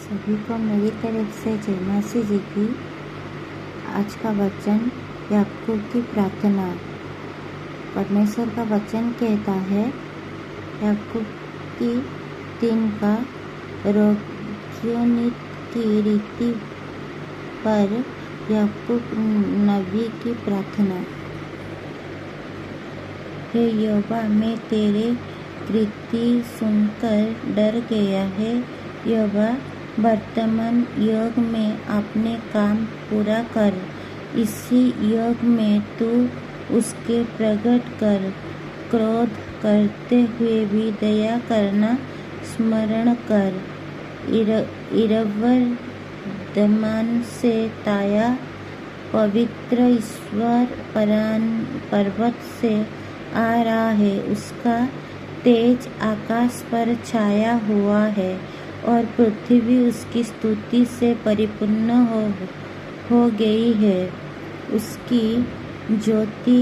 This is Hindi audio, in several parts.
सभी को मेरी तरफ से जय मसीह जी की। आज का वचन याकूब की प्रार्थना। परमेश्वर का वचन कहता है, याकूब की 3 का रोगियोनित की रीति पर याकूब नबी की प्रार्थना। हे यहोवा, मैं तेरे कृति सुनकर डर गया है। यहोवा, वर्तमान युग में अपने काम पूरा कर। इसी युग में तू उसके प्रकट कर। क्रोध करते हुए भी दया करना स्मरण कर। इरवर दमान से ताया पवित्र ईश्वर पर्वत से आ रहा है। उसका तेज आकाश पर छाया हुआ है और पृथ्वी उसकी स्तुति से परिपूर्ण हो गई है। उसकी ज्योति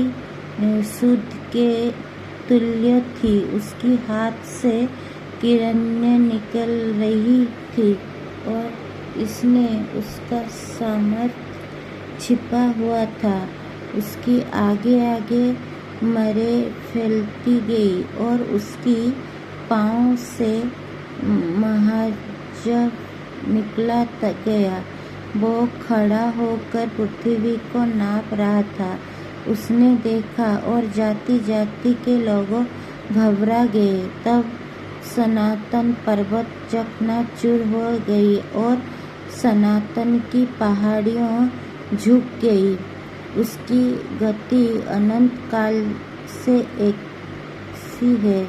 सूर्य के तुल्य थी। उसकी हाथ से किरणें निकल रही थी और इसने उसका सामर्थ छिपा हुआ था। उसकी आगे आगे मरे फैलती गई और उसकी पाँव से महाजब निकला गया। वो खड़ा होकर पृथ्वी को नाप रहा था। उसने देखा और जाति जाति के लोग घबरा गए। तब सनातन पर्वत चकनाचूर हो गई और सनातन की पहाड़ियों झुक गई। उसकी गति अनंत काल से एक सी है।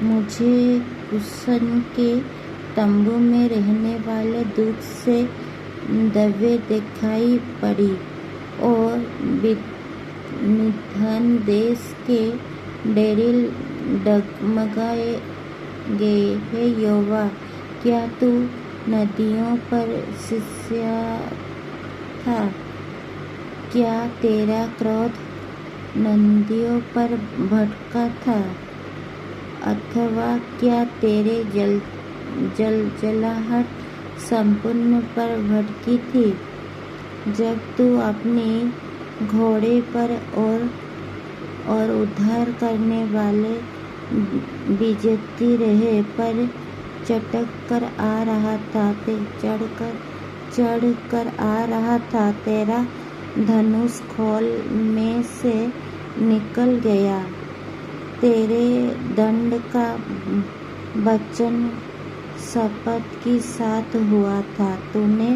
मुझे कुशन के तंबू में रहने वाले दूत से दवे दिखाई पड़ी और मिघन देश के डेरे डगमगाए गए। हे यहोवा, क्या तू नदियों पर सिसका था? क्या तेरा क्रोध नदियों पर भड़का था? अथवा क्या तेरे जलजलाहट संपूर्ण पर भड़की थी? जब तू अपने घोड़े पर और उद्धार करने वाले विजेता रहे पर चढ़कर आ रहा था, तेरा धनुष खोल में से निकल गया। तेरे दंड का वचन शपथ के साथ हुआ था। तूने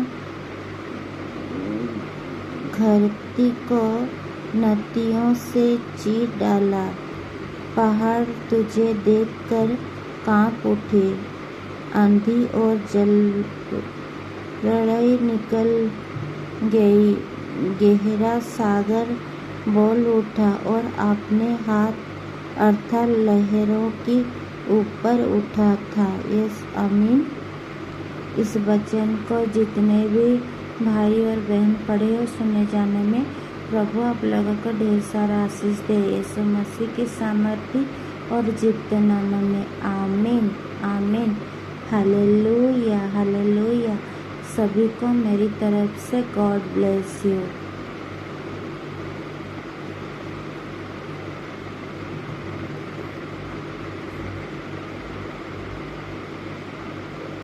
धरती को नदियों से चीर डाला। पहाड़ तुझे देखकर कांप उठे। आंधी और जलप्रलय निकल गई। गहरा सागर बोल उठा और अपने हाथ अर्थात लहरों के ऊपर उठा था। यस, आमीन। इस वचन को जितने भी भाई और बहन पढ़े और सुने जाने में प्रभु आप लोगों को ढेर सारा आशीष दे। यीशु मसीह के सामर्थ्य और जीवते नाम में आमीन, आमीन। Hallelujah, hallelujah. सभी को मेरी तरफ से गॉड ब्लेस यू।